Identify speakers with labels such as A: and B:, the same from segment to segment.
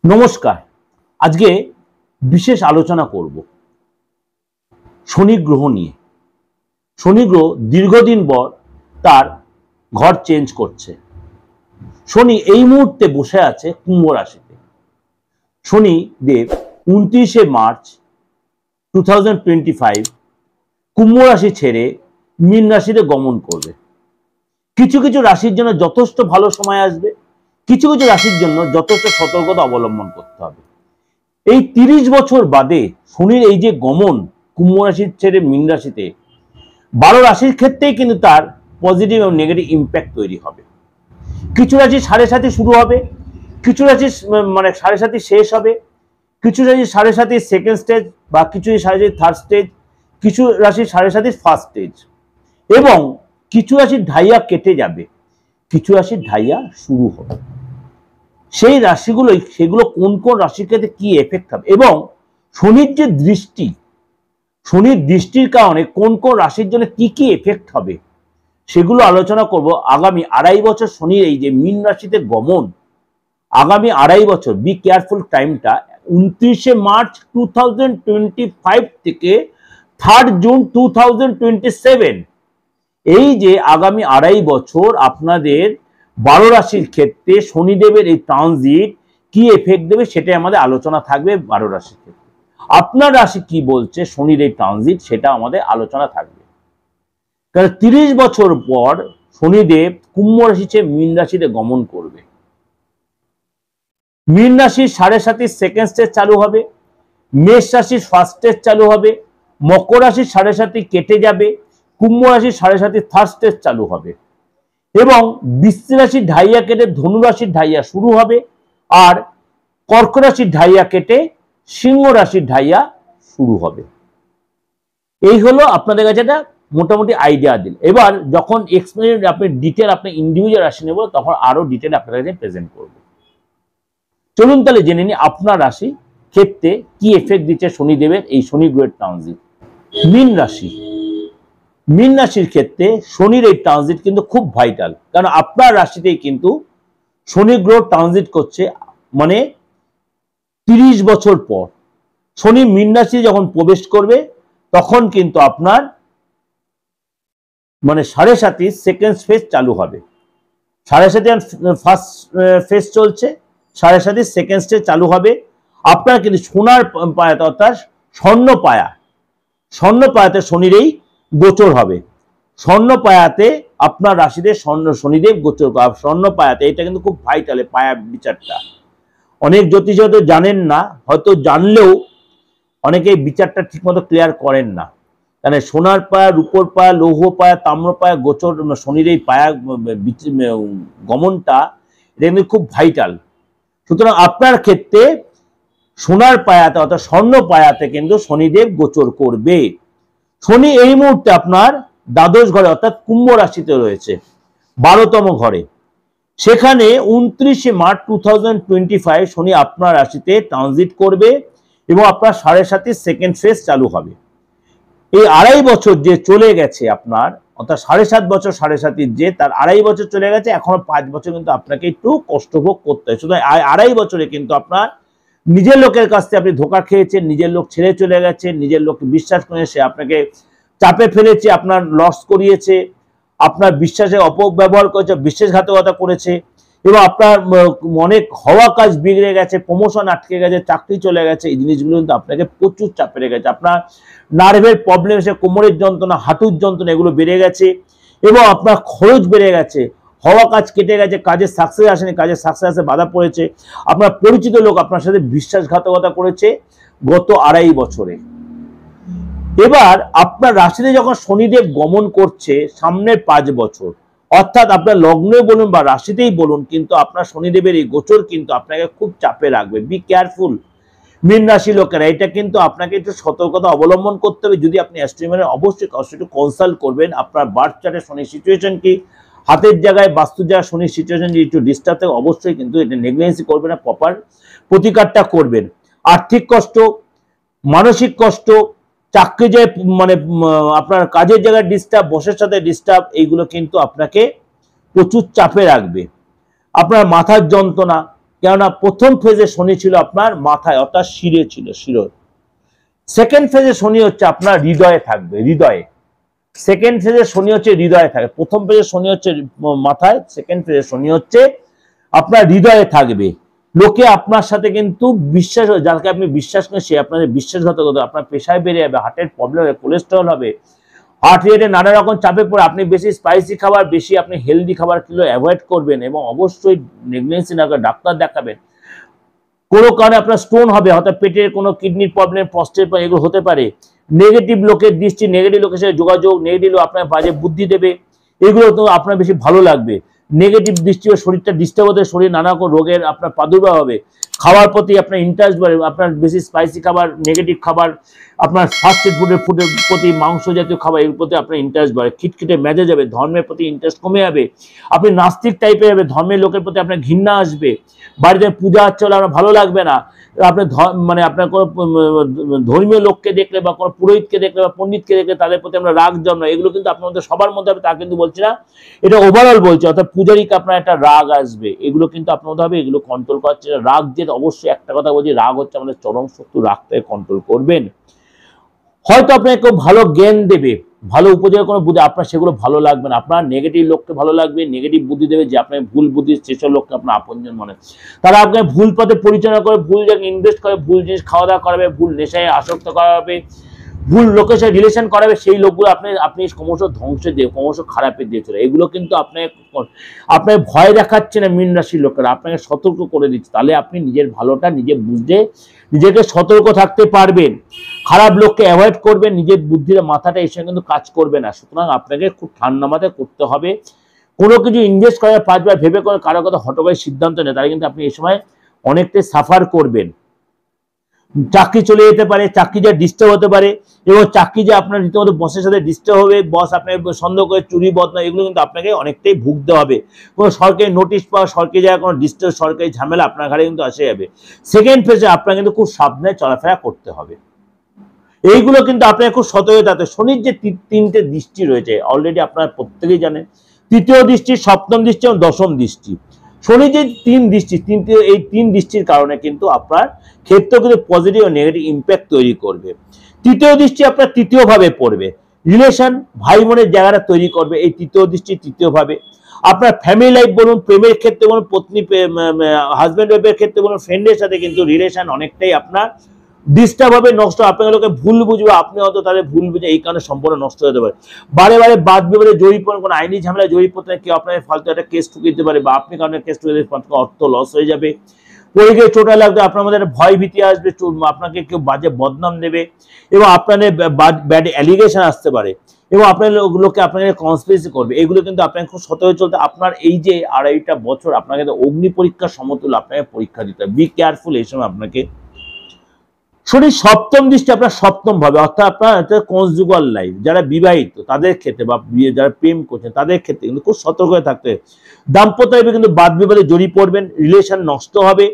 A: নমস্কার। আজকে বিশেষ আলোচনা করব শনি গ্রহ নিয়ে। শনি গ্রহ দীর্ঘদিন পর তার ঘর চেঞ্জ করছে। শনি এই মুহূর্তে বসে আছে কুম্ভ রাশিতে। শনি দেব 29শে মার্চ 2025 কুম্ভ রাশি ছেড়ে মীন রাশিতে গমন করবে। কিছু কিছু রাশির জন্য যথেষ্ট ভালো সময় আসবে, কিছু কিছু রাশির জন্য যথেষ্ট সতর্কতা অবলম্বন করতে হবে। এই 30 বছর বাদে শনির এই যে গমন কুম্ভ রাশি ছেড়ে মীন রাশিতে 12 রাশির ক্ষেত্রেই কিন্তু তার পজিটিভ এবং নেগেটিভ ইম্প্যাক্ট তৈরি হবে। কিছু রাশি 7.5 শুরু হবে, কিছু রাশি সাড়ে 7 শেষ হবে, কিছু রাশি 7.5 সেকেন্ড স্টেজ বা কিছু 7.5 থার্ড স্টেজ, কিছু রাশি 7.5 ফার্স্ট স্টেজ এবং কিছু রাশির ঢাইয়া কেটে যাবে, কিছু রাশির ঢাইয়া শুরু হবে। সেই রাশিগুলোই সেগুলো কোন কোন রাশির ক্ষেত্রে কি এফেক্ট হবে এবং শনির যে দৃষ্টি, শনির দৃষ্টির কারণে কোন কোন রাশির জন্য কি কি এফেক্ট হবে সেগুলো আলোচনা করব। আগামী 2.5 বছর শনির এই যে মীন রাশিতে গমন, আগামী 2.5 বছর, বি কেয়ারফুল টাইমটা 29শে মার্চ 2025 থেকে 3rd জুন 2027। এই যে আগামী 2.5 বছর আপনাদের 12 রাশির ক্ষেত্রে শনিদেবের এই ট্রানজিট কি এফেক্ট দেবে সেটাই আমাদের আলোচনা থাকবে। 12 রাশির ক্ষেত্রে আপনার রাশি কি বলছে শনির এই ট্রানজিট সেটা আমাদের আলোচনা থাকবে। কারণ 30 বছর পর শনিদেব কুম্ভ রাশি ছেড়ে মীন রাশিতে গমন করবে। মীন রাশির 7.5 সেকেন্ড স্টেজ চালু হবে, মেষ রাশির ফার্স্ট স্টেজ চালু হবে, মকর রাশির 7.5 কেটে যাবে, কুম্ভ রাশির 7.5 থার্ড স্টেজ চালু হবে এবং বৃশ্চিক রাশির ঢাইয়া কেটে ধনু রাশির ঢাইয়া শুরু হবে আর কর্ক রাশির ঢাইয়া কেটে সিংহ রাশির ঢাইয়া শুরু হবে। এই হলো আপনাদের কাছে একটা মোটামুটি আইডিয়া দিন। এবার যখন এক্সপেরিয়েন্স আপনি ডিটেল আপনি ইন্ডিভিজুয়াল রাশি নেব তখন আরো ডিটেল আপনাদের কাছে প্রেজেন্ট করব। চলুন তাহলে জেনে নিই আপনার রাশি ক্ষেত্রে কি এফেক্ট দিচ্ছে শনিদেবের এই শনি গ্রহের ট্রানজিট। মীন রাশি, মীন রাশির ক্ষেত্রে শনির এই ট্রানজিট কিন্তু খুব ভাইটাল, কারণ আপনার রাশিতেই কিন্তু শনি গ্রহ ট্রানজিট করছে। মানে 30 বছর পর শনি মীন রাশি যখন প্রবেশ করবে তখন কিন্তু আপনার 7.5 সেকেন্ড ফেজ চালু হবে। 7.5 ফার্স্ট ফেজ চলছে, 7.5 সেকেন্ড স্টেজ চালু হবে। আপনার কিন্তু সোনার পায়াতে অর্থাৎ স্বর্ণ পায়াতে শনির এই গোচর হবে। স্বর্ণ পায়াতে আপনার রাশিতে শনিদেব গোচর করে। স্বর্ণ পায়াতে এটা কিন্তু খুব ভাইটাল পায়া বিচারটা। অনেক জ্যোতিষ হয়তো জানেন না, হয়তো জানলেও অনেকে বিচারটা ঠিকমতো ক্লিয়ার করেন না। মানে সোনার পায়া, রূপোর পায়া, লৌহ পায়া, তাম্র পায়া গোচর শনির এই পায়া গমনটা এটা কিন্তু খুব ভাইটাল। সুতরাং আপনার ক্ষেত্রে সোনার পায়াতে অর্থাৎ স্বর্ণ পায়াতে কিন্তু শনিদেব গোচর করবে। শনি এই মুহূর্তে আপনার দ্বাদশ ঘরে অর্থাৎ কুম্ভ রাশিতে রয়েছে, 12তম ঘরে। সেখানে 29শে মার্চ 2025 শনি আপনার রাশিতে ট্রানজিট করবে এবং আপনার 7.5 সেকেন্ড ফেজ চালু হবে। এই 2.5 বছর যে চলে গেছে আপনার, অর্থাৎ 7.5 বছর 7.5 যে তার 2.5 বছর চলে গেছে, এখনো 5 বছর কিন্তু আপনাকে একটু কষ্টভোগ করতে হয়। সুতরাং 2.5 বছরে কিন্তু আপনার নিজের লোকের কাছ থেকে আপনি ধোঁকা খেয়েছেন, নিজের লোক ছেড়ে চলে গেছে, নিজের লোককে বিশ্বাস করে সে আপনাকে চাপে ফেলেছে, আপনার লস করিয়েছে, আপনার বিশ্বাসের অপব্যবহার করেছে, বিশ্বাসঘাতকতা করেছে এবং আপনার অনেক হওয়া কাজ বিগড়ে গেছে, প্রমোশন আটকে গেছে, চাকরি চলে গেছে। এই জিনিসগুলো কিন্তু আপনাকে প্রচুর চাপে রেখেছে। আপনার নার্ভের প্রবলেম এসে কোমরের যন্ত্রণা, হাঁটুর যন্ত্রণা এগুলো বেড়ে গেছে এবং আপনার খরচ বেড়ে গেছে, হওয়া কাজ কেটে গেছে, কাজের সাকসেস আসেনি, কাজের সাকসেস আসে বাধা পড়েছে। আপনার পরিচিত লোক আপনার সাথে বিশ্বাসঘাতকতা করেছে গত 2.5 বছরে। এবার আপনার রাশিতে যখন শনিদেব গমন করছে সামনের 5 বছর, অর্থাৎ আপনার লগ্নে বলুন বা রাশিতেই বলুন, কিন্তু আপনার শনিদেবের এই গোচর কিন্তু আপনাকে খুব চাপে রাখবে। বি কেয়ারফুল মীন রাশি লোকেরা, এটা কিন্তু আপনাকে একটু সতর্কতা অবলম্বন করতে হবে। যদি আপনি অ্যাস্ট্রোলজার অবশ্যই একটু কনসাল্ট করবেন আপনার বার্থ চার্টে শনির সিচুয়েশন কি, হাতের জায়গায় বাস্তু জায়গায় শনির সিচুয়েশন যদি একটু ডিস্টার্ব থাকে অবশ্যই কিন্তু এটা নেগলিজেন্সি করবেন না, প্রপার প্রতিকারটা করবেন। আর্থিক কষ্ট, মানসিক কষ্ট, চাকরি যায় আপনার কাজের জায়গায় ডিস্টার্ব, বসের সাথে ডিস্টার্ব, এইগুলো কিন্তু আপনাকে প্রচুর চাপে রাখবে। আপনার মাথার যন্ত্রণা, কেননা প্রথম ফেজে শনি ছিল আপনার মাথায় অর্থাৎ শিরে ছিল, শির। সেকেন্ড ফেজে শনি হচ্ছে আপনার হৃদয়ে থাকবে, হৃদয়ে। সেকেন্ড ফেজে শনি হচ্ছে হৃদয়ে থাকে, প্রথম ফেজে শনি হচ্ছে মাথায়, সেকেন্ড ফেজে শনি হচ্ছে আপনার হৃদয়ে থাকবে। লোকে আপনার সাথে কিন্তু বিশ্বাস, যাকে আপনি বিশ্বাস করেন সে আপনাদের বিশ্বাসঘাতকতা, আপনার পেশায় বেড়ে যাবে, হার্টের প্রবলেম হবে, কোলেস্টেরল হবে, হার্ট রেটে নানা রকম চাপে পড়ে। আপনি বেশি স্পাইসি খাবার, বেশি আপনি হেলদি খাবার কিলো অ্যাভয়েড করবেন এবং অবশ্যই নেগলেন্সি না করে ডাক্তার দেখাবেন। কোনো কারণে আপনার স্টোন হবে, হয়তো পেটের কোনো কিডনির প্রবলেম, প্রস্টেট, এগুলো হতে পারে। নেগেটিভ লোকের দৃষ্টি, নেগেটিভ লোকের সাথে যোগাযোগ, নেগেটিভ আপনার বাজে বুদ্ধি দেবে, এগুলো তো আপনার বেশি ভালো লাগবে। নেগেটিভ দৃষ্টি শরীরটা ডিস্টার্ব হতে শরীর নানা রকম রোগের আপনার প্রাদুর্ভাব হবে। খাওয়ার প্রতি আপনার ইন্টারেস্ট বাড়বে, আপনার বেশি স্পাইসি খাবার, নেগেটিভ খাবার, আপনার ফাস্ট ফুডের প্রতি, মাংস জাতীয় খাবার এর প্রতি আপনার ইন্টারেস্ট বাড়ে, খিটখিটে মেজে যাবে, ধর্মের প্রতি ইন্টারেস্ট কমে যাবে, আপনি নাস্তিক টাইপের যাবে, ধর্মের লোকের প্রতি আপনার ঘৃণা আসবে, বাড়িতে পূজা আর্চা হলে আপনার ভালো লাগবে না, আপনার মানে আপনার কোনো ধর্মীয় লোককে দেখলে বা কোনো পুরোহিতকে দেখলে বা পণ্ডিতকে দেখলে তাদের প্রতি আমরা রাগ জন্ম, এগুলো কিন্তু আপনার মধ্যে সবার মধ্যে হবে তা কিন্তু বলছি না, এটা ওভারঅল বলছে। অর্থাৎ পূজারীকে আপনার একটা রাগ আসবে, এগুলো কিন্তু আপনার মধ্যে হবে, এগুলো কন্ট্রোল করার চেষ্টা। রাগ যে অবশ্যই একটা কথা বলছি, রাগ হচ্ছে আমাদের চরম শত্রু, রাগটাকে কন্ট্রোল করবেন। হয়তো আপনাকে কেউ ভালো জ্ঞান দেবে, ভালো উপজেলা কোনো বুদ্ধি, আপনার সেগুলো ভালো লাগবে না, আপনার নেগেটিভ লোককে ভালো লাগবে, নেগেটিভ বুদ্ধি দেবে, যে আপনার ভুল বুদ্ধি সেসব লোককে আপনার আপনজন মনে, তারা আপনাকে ভুল পথে পরিচালনা করে, ভুল জায়গায় ইনভেস্ট করে, ভুল জিনিস খাওয়া দাওয়া করাবে, ভুল নেশায় আসক্ত করাবে, ভুল লোকের সাথে রিলেশন করাবে, সেই লোকগুলো আপনি ক্রমশ ধ্বংসের দিয়ে, ক্রমশ খারাপের দিয়ে চলে। এগুলো কিন্তু আপনার ভয় দেখাচ্ছে না মীন রাশির লোকেরা, আপনাকে সতর্ক করে দিচ্ছে, তাহলে আপনি নিজের ভালোটা নিজে বুঝতে নিজেকে সতর্ক থাকতে পারবেন, খারাপ লোককে অ্যাভয়েড করবেন, নিজের বুদ্ধির মাথাটা এসে কিন্তু কাজ করবে না। সুতরাং আপনাকে খুব ঠান্ডা মাথায় করতে হবে। কোনো কিছু ইনভেস্ট করার 5 বার ভেবে করে কারো কথা হটকারী সিদ্ধান্ত নেয়, তাহলে কিন্তু আপনি এই সময় অনেকটাই সাফার করবেন। চাকরি চলে যেতে পারে, চাকরি যা ডিস্টার্ব হতে পারে, এবং চাকরি যে আপনার রীতিমতো বসের সাথে ডিস্টার্ব হবে, বস আপনাকে সন্দেহ করে চুরি বদনা, এগুলো কিন্তু আপনাকে অনেকটাই ভুগতে হবে। কোনো সরকারি নোটিশ পাওয়া, সরকারি জায়গায় কোনো ডিস্টার্ব, সরকারি ঝামেলা আপনার ঘাড়ে কিন্তু আসে যাবে। সেকেন্ড ফেজে আপনার কিন্তু খুব সাবধানে চলাফেরা করতে হবে। এইগুলো কিন্তু আপনাকে খুব সতর্ক থাকতে। শনির যে 3টে দৃষ্টি রয়েছে অলরেডি আপনারা প্রত্যেকেই জানেন, তৃতীয় দৃষ্টি, সপ্তম দৃষ্টি এবং দশম দৃষ্টি। শনি যে 3 দৃষ্টি, এই 3 দৃষ্টির কারণে কিন্তু আপনার ক্ষেত্রে কিন্তু পজিটিভ ও নেগেটিভ ইম্প্যাক্ট তৈরি করবে। তৃতীয় দৃষ্টি আপনার তৃতীয় ভাবে পড়বে, রিলেশন, ভাই বোনের জায়গাটা তৈরি করবে এই তৃতীয় দৃষ্টি তৃতীয় ভাবে। আপনার ফ্যামিলি লাইফ বলুন, প্রেমের ক্ষেত্রে বলুন, পত্নী হাজব্যান্ড ওয়াইফের ক্ষেত্রে বলুন, ফ্রেন্ডের সাথে কিন্তু রিলেশন অনেকটাই আপনার ডিস্টার্ব হবে, নষ্ট। আপনাকে লোকে ভুল বুঝবে, আপনি হয়তো তাদের ভুল বুঝে, এই কারণে সম্পূর্ণ নষ্ট হতে পারে। বারে বারে বাদ বিবাদে জড়িয়ে পড়েন, কোনো আইনি ঝামেলা জড়িয়ে পড়তে কেউ আপনাকে ফালতু একটা কেস ঠুকিয়ে দিতে পারে, বা আপনি কারণে কেস ঠুকিয়ে অর্থ লস হয়ে যাবে, পরিচয় চোটা লাগবে, আপনার মধ্যে ভয় ভীতি আসবে, আপনাকে কেউ বাজে বদনাম দেবে, এবং আপনাদের ব্যাড অ্যালিগেশন আসতে পারে, এবং আপনার লোককে আপনাকে কনস্পিরেসি করবে। এগুলো কিন্তু আপনাকে খুব সতর্ক চলতে। আপনার এই যে 2.5টা বছর আপনাকে অগ্নি পরীক্ষার সমতুল্য আপনাকে পরীক্ষা দিতে হবে, বি কেয়ারফুল এই সময় আপনাকে। শনির সপ্তম দৃষ্টি আপনার সপ্তম ভাবে, অর্থাৎ আপনার কনজুগাল লাইফ, যারা বিবাহিত তাদের ক্ষেত্রে বা যারা প্রেম করছেন তাদের ক্ষেত্রে কিন্তু খুব সতর্ক হয়ে থাকতে হবে। দাম্পত্য লাইফে কিন্তু বাদ বিবাদে জড়িয়ে পড়বেন, রিলেশন নষ্ট হবে,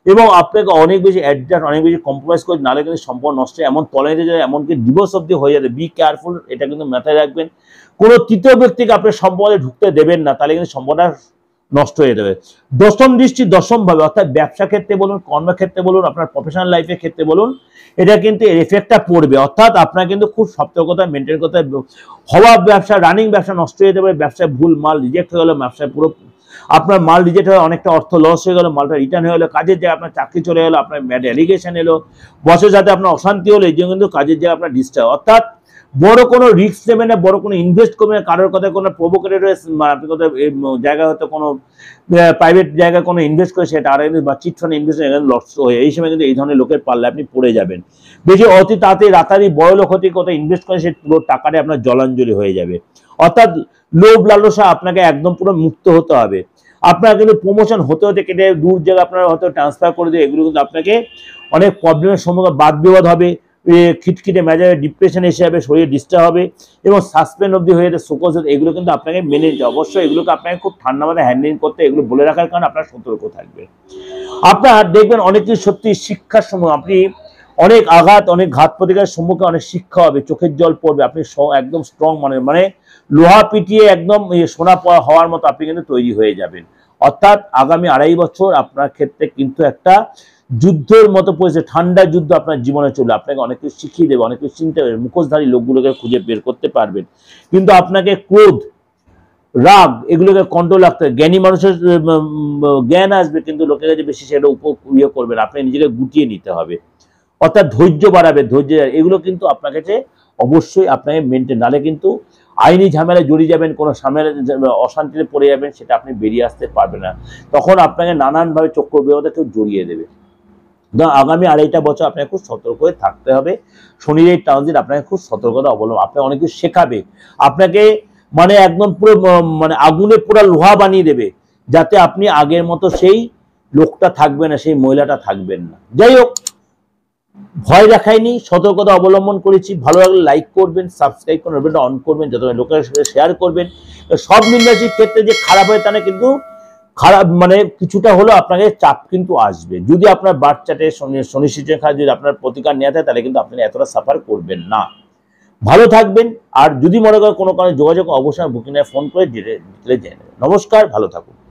A: এবং আপনাকে অনেক বেশি অ্যাডজাস্ট, অনেক বেশি কম্প্রোমাইজ করে, নাহলে কিন্তু সম্পর্ক নষ্ট, এমন তলায় যায়, এমনকি ডিভোর্স অব্দি হয়ে যাবে। বি কেয়ারফুল, এটা কিন্তু মাথায় রাখবেন। কোনো তৃতীয় ব্যক্তিকে আপনি সম্পর্কে ঢুকতে দেবেন না, তাহলে কিন্তু সম্পর্কটা নষ্ট হয়ে যাবে। দশম দৃষ্টি দশম ভাবে, অর্থাৎ ব্যবসা ক্ষেত্রে বলুন, কর্মক্ষেত্রে বলুন, আপনার প্রফেশনাল লাইফের ক্ষেত্রে বলুন, এটা কিন্তু এর এফেক্টটা পড়বে। অর্থাৎ আপনার কিন্তু খুব সতর্কতা মেনটেন করতে হওয়া, ব্যবসা রানিং ব্যবসা নষ্ট হয়ে যেতে পারে, ব্যবসায় ভুল মাল রিজেক্ট হয়ে গেল, ব্যবসায় পুরো আপনার মাল রিজেক্ট হয়ে অনেকটা অর্থ লস হয়ে গেল, মালটা রিটার্ন হয়ে গেলো, কাজের জায়গায় আপনার চাকরি চলে গেলো, আপনার ব্যাড অ্যালিগেশন এলো, বসের সাথে আপনার অশান্তি হলো, এই জন্য কিন্তু কাজের জায়গায় আপনার ডিস্টার্ব। অর্থাৎ বড় কোনো রিস্ক নেবেন না, বড় কোনো ইনভেস্ট করবেন না, কারোর কথা কোনো প্রভোকেটেড আপনি কোথাও জায়গায় হয়তো কোনো প্রাইভেট জায়গায় কোনো ইনভেস্ট করে সেটা আর বা চিট ফান্ড ইনভেস্ট লস হয়ে, এই সময় কিন্তু এই ধরনের লোকের পাল্লে আপনি পড়ে যাবেন। বেশি অতি তাড়াতাড়ি রাতারি বড় লোক হতে কোথাও ইনভেস্ট করে সে পুরো টাকাটা আপনার জলাঞ্জলি হয়ে যাবে। অর্থাৎ লোভ লালসা আপনাকে একদম পুরো মুক্ত হতে হবে। আপনার কিন্তু প্রমোশন হতে হতে কেটে দূর জায়গায় আপনারা হয়তো ট্রান্সফার করে দেবে, এগুলো কিন্তু আপনাকে অনেক প্রবলেমের সম্মুখীন, বাদ বিবাদ হবে, খিটখিটে মেজাজে ডিপ্রেশন এসে যাবে, শরীরে ডিস্টার্ব হবে, এবং সাসপেন্ড অবধি হয়ে যাবে, শোকজ। এগুলো কিন্তু আপনাকে মেনে নিতে অবশ্যই, এগুলোকে আপনাকে খুব ঠান্ডা মাথায় হ্যান্ডেলিং করতে, এগুলো বলে রাখার কারণে আপনার সতর্ক থাকবে। আপনার দেখবেন অনেক কিছু সত্যি শিক্ষার সময় আপনি অনেক আঘাত, অনেক ঘাত প্রতিঘাতের সম্মুখীন, অনেক শিক্ষা হবে, চোখের জল পড়বে, আপনি একদম স্ট্রং মানে লোহা পিটিয়ে একদম সোনা হওয়ার মতো আপনি কিন্তু তৈরি হয়ে যাবেন। অর্থাৎ আগামী 2.5 বছর আপনার ক্ষেত্রে কিন্তু একটা যুদ্ধের মতো পরিস্থিতি, ঠান্ডা যুদ্ধ আপনার জীবনে চলে, আপনাকে অনেক কিছু শিখিয়ে দেবে, অনেক কিছু চিনতে পারবেন, মুখোশধারী লোকগুলোকে খুঁজে বের করতে পারবেন। কিন্তু আপনাকে ক্রোধ, রাগ এগুলোকে কন্ট্রোল রাখতে হবে। জ্ঞানী মানুষের জ্ঞান আসবে, কিন্তু লোকের কাছে বেশি সেটা ইয়ে করবেন, আপনি নিজেকে গুটিয়ে নিতে হবে। অর্থাৎ ধৈর্য বাড়াবে, ধৈর্য, এগুলো কিন্তু আপনার কাছে অবশ্যই আপনাকে মেনটেন, নাহলে কিন্তু আইনি ঝামেলায় জড়িয়ে যাবেন, কোনো অশান্তিতে পড়ে যাবেন, সেটা আপনি বেরিয়ে আসতে পারবেন না। তখন আপনাকে নানানভাবে চক্রব্যূহতে কেউ জড়িয়ে দেবে। আগামী 2.5 বছর আপনাকে খুব সতর্ক হয়ে থাকতে হবে। শনির এই ট্রানজিট আপনাকে খুব সতর্কতা অবলম্বন, আপনাকে অনেক কিছু শেখাবে, আপনাকে মানে একদম পুরো মানে আগুনে পুরো লোহা বানিয়ে দেবে, যাতে আপনি আগের মতো সেই লোকটা থাকবে না, সেই মহিলাটা থাকবেন না। যাই হোক, ভয় দেখায়নি, সতর্কতা অবলম্বন করেছি। ভালো লাগলে লাইক করবেন, সাবস্ক্রাইব করবেন, বেলটা অন করবেন, যত লোকের সাথে শেয়ার করবেন। সব মীন রাশির ক্ষেত্রে যে খারাপ হয় তা না, কিন্তু খারাপ মানে কিছুটা হলেও আপনাকে চাপ কিন্তু আসবে। যদি আপনার বার্থ চার্টে শনি সিচুয়েশন খারাপ, যদি আপনার প্রতিকার নেওয়া থাকে, তাহলে কিন্তু আপনি এতটা সাফার করবেন না। ভালো থাকবেন। আর যদি মনে করেন কোনো কারণে যোগাযোগ, অবশ্যই বুকিং ফোন করে ডিটেলে জেনে নেবেন। নমস্কার, ভালো থাকুন।